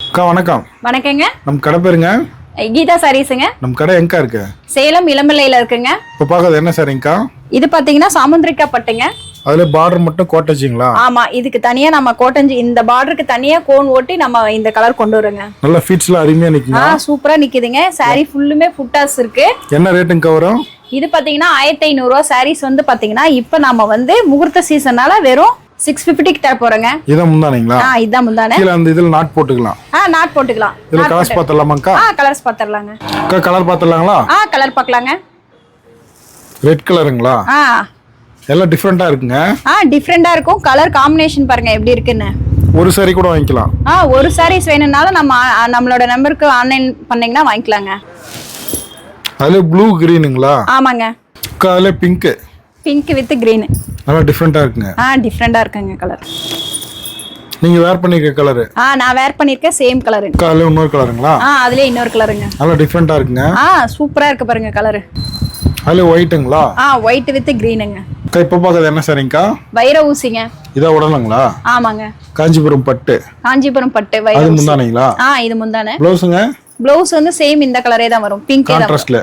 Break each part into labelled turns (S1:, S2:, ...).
S1: அக்கா வணக்கம்.
S2: வணக்கங்க.
S1: நம்ம கடை பேருங்க?
S2: கீதா சாரீஸ்ங்க.
S1: நம்ம கடை எங்க இருக்கு?
S2: சேலம் இளம்பிள்ளையில இருக்குங்க.
S1: இப்ப பாக்குறது என்ன சாரிங்கக்கா?
S2: இது பாத்தீங்கன்னா சாமுந்திரிக்கா பட்டுங்க.
S1: அதுல பார்டர் மட்டும் கோட்டச்சிங்களா?
S2: ஆமா, இதுக்கு தனியா நம்ம கோட்டஞ்சி இந்த பார்டருக்கு தனியா கோன் ஓட்டி நம்ம இந்த கலர் கொண்டு வரோங்க.
S1: நல்ல ஃபீட்ஸ்ல அருமையா நிக்குங்க.
S2: சூப்பரா நிக்குதுங்க. சாரி ஃபுல்லுமே ஃபுட்டாஸ் இருக்கு.
S1: என்ன ரேட்டுங்க வரும்?
S2: இது பாத்தீங்கன்னா 1500 ரூபாய். சாரீஸ் வந்து பாத்தீங்கன்னா இப்ப நாம வந்து முகூர்த்த சீசனால வெறும் 650 க்கு தர போறோங்க.
S1: இதான் முந்தானீங்களா?
S2: இதான் முந்தானே.
S1: கீழ அந்த இதுல நாட் போட்டுக்கலாம்.
S2: நாட் போட்டுக்கலாம்.
S1: இதுல கலர்ஸ் பாத்தறலாமாக்கா?
S2: கலர்ஸ் பாத்தறலாங்க.
S1: அக்கா கலர் பாத்தறலாங்களா?
S2: கலர் பார்க்கலாங்க.
S1: ரெட் கலருங்களா? எல்லாம் டிஃபரெண்டா இருக்குங்க.
S2: டிஃபரெண்டா இருக்கும். கலர் காம்பினேஷன் பாருங்க எப்படி இருக்குன்னு.
S1: ஒரு சாரி கூட வாங்கிக்கலாம்.
S2: ஒரு சாரீஸ் வேணும்னாலும் நம்மளோட நம்பருக்கு ஆன்லைன் பண்ணீங்கன்னா வாங்கிக்கலாங்க.
S1: அதுல ப்ளூ கிரீனுங்களா?
S2: ஆமாங்க.
S1: அக்கா அதுல பிங்க்.
S2: Pink with green.
S1: நல்லா டிஃபரெண்டா இருக்குங்க.
S2: டிஃபரெண்டா இருக்குங்க கலர்.
S1: நீங்க வேர் பண்ணிருக்க கலர்?
S2: நான் வேர் பண்ணிருக்க சேம் கலர்.
S1: அக்கா அதுல இன்னொரு கலருங்களா?
S2: அதுல இன்னொரு கலருங்க.
S1: நல்லா டிஃபரெண்டா இருக்குங்க.
S2: சூப்பரா இருக்கு பாருங்க கலர்.
S1: அதுல ஒயிட்டுங்களா?
S2: White with கிரீனுங்க.
S1: அக்கா இப்ப பாக்குறது என்ன சாரிங்கக்கா?
S2: வைர ஊசிங்க.
S1: இதா உடலுங்களா?
S2: ஆமாங்க.
S1: காஞ்சிபுரம் பட்டு.
S2: காஞ்சிபுரம் பட்டு வைர
S1: அது
S2: ஊசி.
S1: முந்தானீங்களா?
S2: இது முந்தானே.
S1: ப்ளவுஸ்ங்க?
S2: ப்ளவுஸ் வந்து சேம் இந்த கலரே தான் வரும். பிங்க்
S1: கான்ட்ராஸ்ட்ல.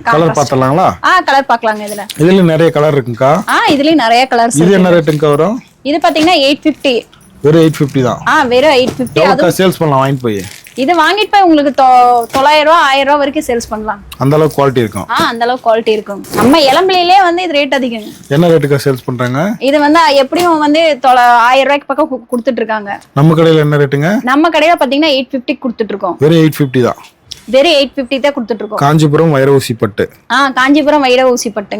S1: கலர் பார்த்தலாங்களா?
S2: கலர் பார்க்கலாங்க இதுல.
S1: இதுல நிறைய கலர் இருக்குங்கக்கா.
S2: இதுலயும் நிறைய கலர்ஸ்.
S1: இது என்ன ரேட்டுங்க வரும்?
S2: இது பாத்தீங்கன்னா 850.
S1: வெறும் 850 தான்.
S2: வெறும் 850.
S1: அது சேல்ஸ் பண்ணலாம் வாங்கி போய்.
S2: இது வாங்கிட்டு போய் உங்களுக்கு 900 ரூபாய் 1000 ரூபாய் வரைக்கும் சேல்ஸ் பண்ணலாம். அந்த
S1: அளவுக்கு குவாலிட்டி இருக்கும்.
S2: அந்த அளவுக்கு குவாலிட்டி இருக்கும். நம்ம இளம்பிள்ளையிலே வந்து இது ரேட் அதிகம்.
S1: என்ன ரேட்டுக்கு சேல்ஸ் பண்றாங்க?
S2: இது வந்து எப்படியும் வந்து 1000 ரூபாய்க்கு பக்கம் கொடுத்துட்டு இருக்காங்க.
S1: நம்ம கடையில என்ன ரேட்டுங்க? நம்ம
S2: கடையில பாத்தீங்கன்னா 850 கொடுத்துட்டு இருக்கோம்.
S1: வெறும் 850 தான்.
S2: வெறும் 850 தான் கொடுத்துட்டு இருக்கோம்.
S1: காஞ்சிபுரம் வைர ஊசி பட்டு.
S2: காஞ்சிபுரம் வைர ஊசி பட்டு.